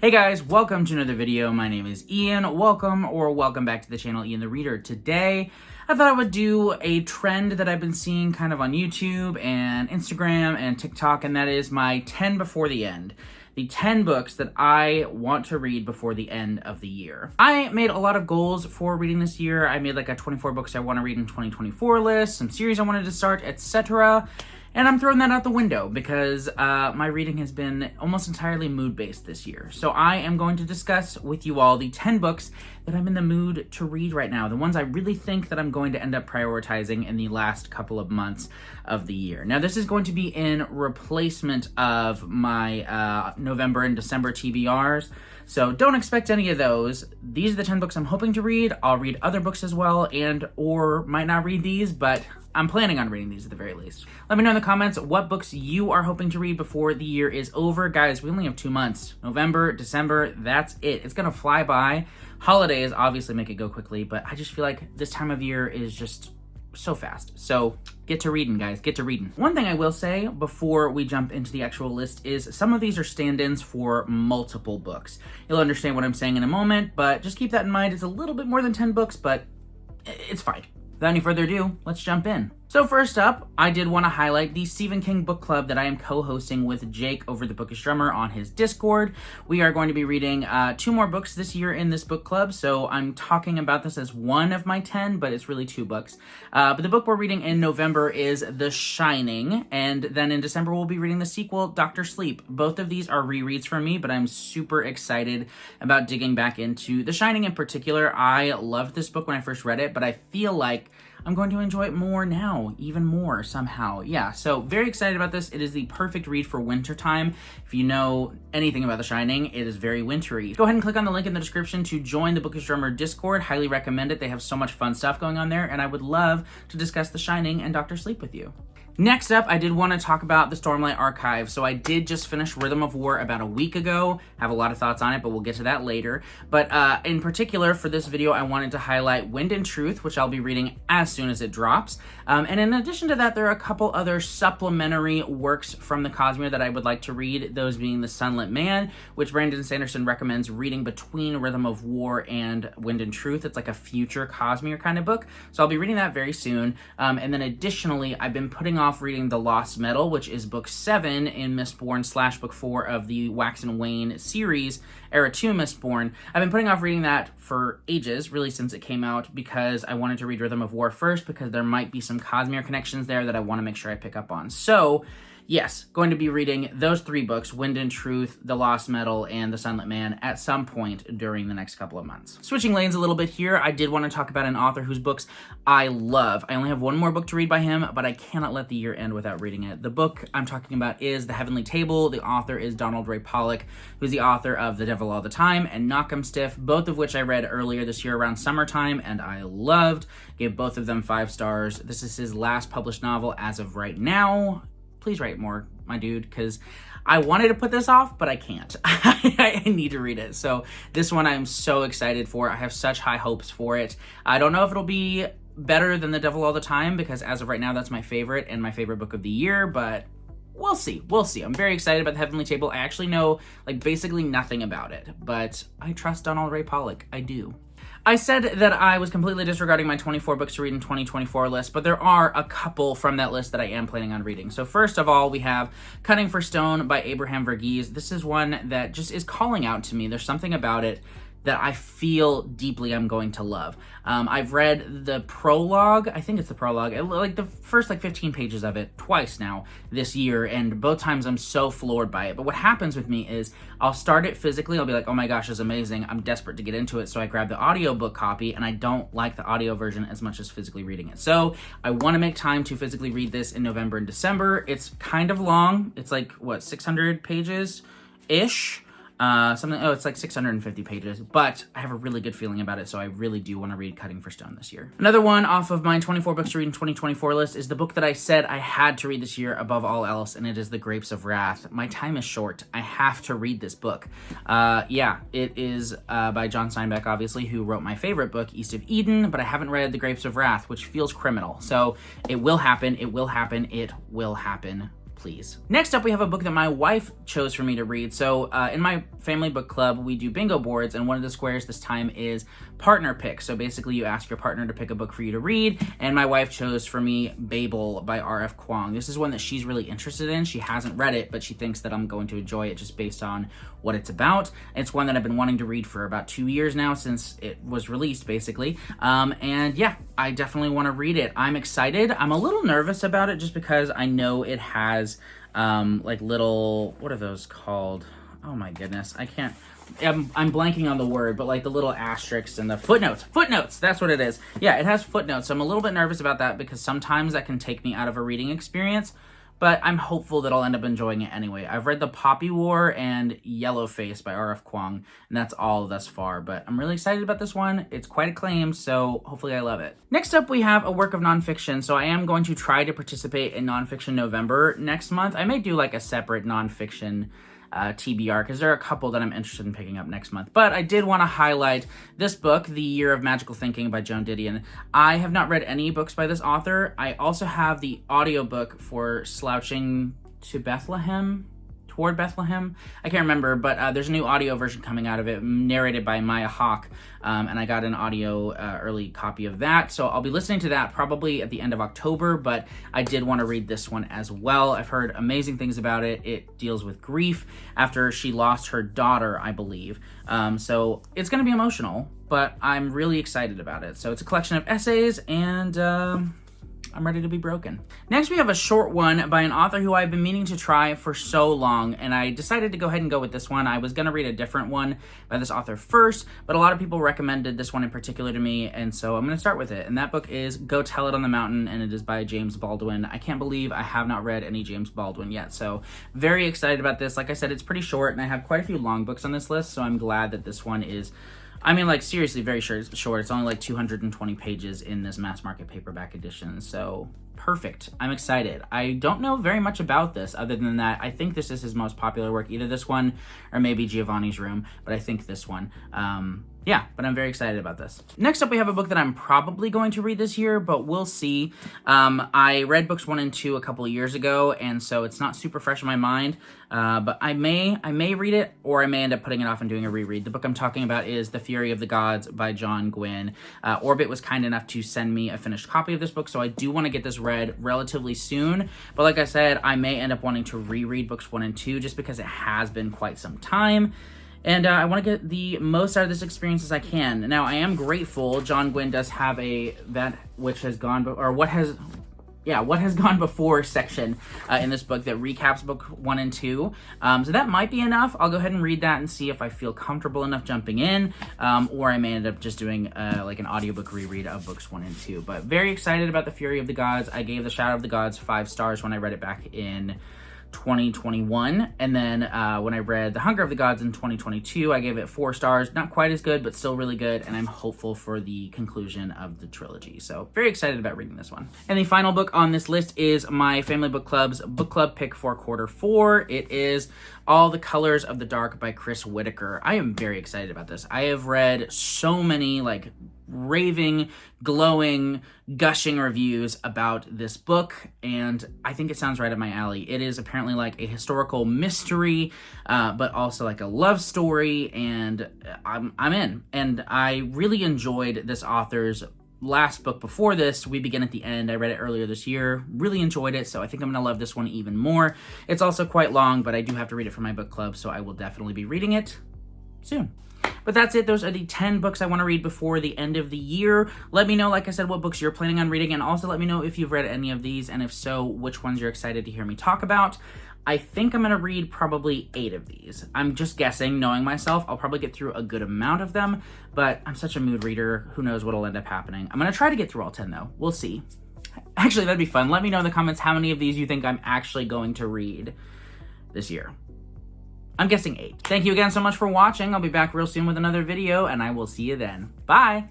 Hey guys, welcome to another video. My name is Ian. Welcome back to the channel, Ian the Reader. Today, I thought I would do a trend that I've been seeing kind of on YouTube and Instagram and TikTok, and that is my 10 before the end. The 10 books that I want to read before the end of the year. I made a lot of goals for reading this year. I made like a 24 books I want to read in 2024 list, some series I wanted to start, etc. And I'm throwing that out the window because my reading has been almost entirely mood-based this year. So I am going to discuss with you all the 10 books that I'm in the mood to read right now. The ones I really think that I'm going to end up prioritizing in the last couple of months of the year. Now this is going to be in replacement of my November and December TBRs. So don't expect any of those. These are the 10 books I'm hoping to read. I'll read other books as well or might not read these, but I'm planning on reading these at the very least. Let me know in the comments what books you are hoping to read before the year is over. Guys, we only have 2 months. November, December, that's it. It's gonna fly by. Holidays obviously make it go quickly, but I just feel like this time of year is just so fast. So get to reading, guys. Get to reading. One thing I will say before we jump into the actual list is some of these are stand-ins for multiple books. You'll understand what I'm saying in a moment, but just keep that in mind. It's a little bit more than 10 books, but it's fine. Without any further ado, let's jump in. So first up, I did want to highlight the Stephen King book club that I am co-hosting with Jake over the Bookish Drummer on his Discord. We are going to be reading 2 more books this year in this book club, so I'm talking about this as one of my 10, but it's really 2 books. But the book we're reading in November is The Shining, and then in December we'll be reading the sequel, Dr. Sleep. Both of these are rereads for me, but I'm super excited about digging back into The Shining in particular. I loved this book when I first read it, but I feel like I'm going to enjoy it more now, even more somehow. Yeah, so very excited about this. It is the perfect read for winter time. If you know anything about The Shining, it is very wintry. Go ahead and click on the link in the description to join the Bookish Drummer Discord. Highly recommend it. They have so much fun stuff going on there, and I would love to discuss The Shining and Dr. Sleep with you. Next up, I did want to talk about the Stormlight Archive. So I did just finish Rhythm of War about a week ago. I have a lot of thoughts on it, but we'll get to that later. But in particular, for this video, I wanted to highlight Wind and Truth, which I'll be reading as soon as it drops. And in addition to that, there are a couple other supplementary works from the Cosmere that I would like to read, those being The Sunlit Man, which Brandon Sanderson recommends reading between Rhythm of War and Wind and Truth. It's like a future Cosmere kind of book. So I'll be reading that very soon. And then additionally, I've been putting off reading The Lost Metal, which is book 7 in Mistborn / book 4 of the Wax and Wane series, Era 2 Mistborn. I've been putting off reading that for ages, really since it came out, because I wanted to read Rhythm of War first, because there might be some Cosmere connections there that I want to make sure I pick up on. So yes, going to be reading those 3 books, Wind and Truth, The Lost Metal, and The Sunlit Man at some point during the next couple of months. Switching lanes a little bit here, I did want to talk about an author whose books I love. I only have 1 more book to read by him, but I cannot let the year end without reading it. The book I'm talking about is The Heavenly Table. The author is Donald Ray Pollock, who's the author of The Devil All the Time and Knock 'em Stiff, both of which I read earlier this year around summertime, and I loved. Gave both of them 5 stars. This is his last published novel as of right now. Please write more, my dude, because I wanted to put this off, but I can't. I need to read it. So this one I'm so excited for. I have such high hopes for it. I don't know if it'll be better than The Devil All the Time, because as of right now, that's my favorite and my favorite book of the year, but we'll see. We'll see. I'm very excited about The Heavenly Table. I actually know like basically nothing about it, but I trust Donald Ray Pollock. I do. I said that I was completely disregarding my 24 books to read in 2024 list, but there are a couple from that list that I am planning on reading. So first of all, we have Cutting for Stone by Abraham Verghese. This is one that just is calling out to me. There's something about it that I feel deeply I'm going to love. I've read the prologue, I think it's the prologue, like the first 15 pages of it twice now this year, and both times I'm so floored by it. But what happens with me is I'll start it physically, I'll be like, oh my gosh, it's amazing, I'm desperate to get into it, so I grab the audiobook copy, and I don't like the audio version as much as physically reading it. So I want to make time to physically read this in November and December. It's kind of long, it's like, what, 600 pages-ish? It's like 650 pages, but I have a really good feeling about it, so I really do want to read Cutting for Stone this year. Another one off of my 24 books to read in 2024 list is the book that I said I had to read this year above all else, and it is The Grapes of Wrath. My time is short. I have to read this book. It is by John Steinbeck, obviously, who wrote my favorite book, East of Eden, but I haven't read The Grapes of Wrath, which feels criminal. So it will happen. It will happen. It will happen. please. Next up, we have a book that my wife chose for me to read. So in my family book club, we do bingo boards, and one of the squares this time is partner pick. So basically you ask your partner to pick a book for you to read, and my wife chose for me Babel by R.F. Kuang. This is one that she's really interested in. She hasn't read it, but she thinks that I'm going to enjoy it just based on what it's about. It's one that I've been wanting to read for about 2 years now, since it was released, basically. And yeah, I definitely want to read it. I'm excited. I'm a little nervous about it just because I know it has like little, what are those called? Oh my goodness, I'm blanking on the word, but like the little asterisks and the footnotes, that's what it is. Yeah, it has footnotes, so I'm a little bit nervous about that because sometimes that can take me out of a reading experience, but I'm hopeful that I'll end up enjoying it anyway. I've read The Poppy War and Yellowface by R.F. Kuang, and that's all thus far, but I'm really excited about this one. It's quite acclaimed, so hopefully I love it. Next up, we have a work of nonfiction, so I am going to try to participate in Nonfiction November next month. I may do like a separate nonfiction TBR, because there are a couple that I'm interested in picking up next month. But I did want to highlight this book, The Year of Magical Thinking by Joan Didion. I have not read any books by this author. I also have the audiobook for Slouching to Bethlehem, Toward Bethlehem. I can't remember, but there's a new audio version coming out of it, narrated by Maya Hawke, and I got an audio early copy of that, so I'll be listening to that probably at the end of October, but I did want to read this one as well. I've heard amazing things about it. It deals with grief after she lost her daughter, I believe, so it's going to be emotional, but I'm really excited about it. So it's a collection of essays, and I'm ready to be broken. Next, we have a short one by an author who I've been meaning to try for so long, and I decided to go ahead and go with this one. I was going to read a different one by this author first, but a lot of people recommended this one in particular to me, and so I'm going to start with it. And that book is Go Tell It on the Mountain, and it is by James Baldwin. I can't believe I have not read any James Baldwin yet, so very excited about this. Like I said, it's pretty short, and I have quite a few long books on this list, so I'm glad that this one is, I mean, like, seriously, very short. It's only like 220 pages in this mass market paperback edition, so perfect. I'm excited. I don't know very much about this other than that I think this is his most popular work, either this one or maybe Giovanni's Room, but I think this one. Yeah, but I'm very excited about this. Next up, we have a book that I'm probably going to read this year, but we'll see. I read books 1 and 2 a couple of years ago, and so it's not super fresh in my mind, but I may read it, or I may end up putting it off and doing a reread. The book I'm talking about is The Fury of the Gods by John Gwynne. Orbit was kind enough to send me a finished copy of this book, so I do want to get this read relatively soon, but like I said, I may end up wanting to reread books 1 and 2 just because it has been quite some time. And I want to get the most out of this experience as I can. Now, I am grateful John Gwynne does have a That Which Has Gone, or What Has Gone Before section in this book that recaps book 1 and 2. So that might be enough. I'll go ahead and read that and see if I feel comfortable enough jumping in, or I may end up just doing like an audiobook reread of books 1 and 2. But very excited about The Fury of the Gods. I gave The Shadow of the Gods 5 stars when I read it back in 2021, and then when I read The Hunger of the Gods in 2022, I gave it 4 stars. Not quite as good, but still really good, and I'm hopeful for the conclusion of the trilogy. So very excited about reading this one. And the final book on this list is my family book club's book club pick for quarter 4. It is All the Colors of the Dark by Chris Whitaker. I am very excited about this. I have read so many like raving, glowing, gushing reviews about this book, and I think it sounds right up my alley. It is apparently like a historical mystery, but also like a love story, and I'm in. And I really enjoyed this author's last book before this, We Begin at the End. I read it earlier this year, really enjoyed it, so I think I'm going to love this one even more. It's also quite long, but I do have to read it for my book club, so I will definitely be reading it soon. But that's it. Those are the 10 books I want to read before the end of the year. Let me know, like I said, what books you're planning on reading, and also let me know if you've read any of these, and if so, which ones you're excited to hear me talk about. I think I'm going to read probably 8 of these. I'm just guessing, knowing myself. I'll probably get through a good amount of them, but I'm such a mood reader. Who knows what'll end up happening. I'm going to try to get through all 10, though. We'll see. Actually, that'd be fun. Let me know in the comments how many of these you think I'm actually going to read this year. I'm guessing 8. Thank you again so much for watching. I'll be back real soon with another video, and I will see you then. Bye!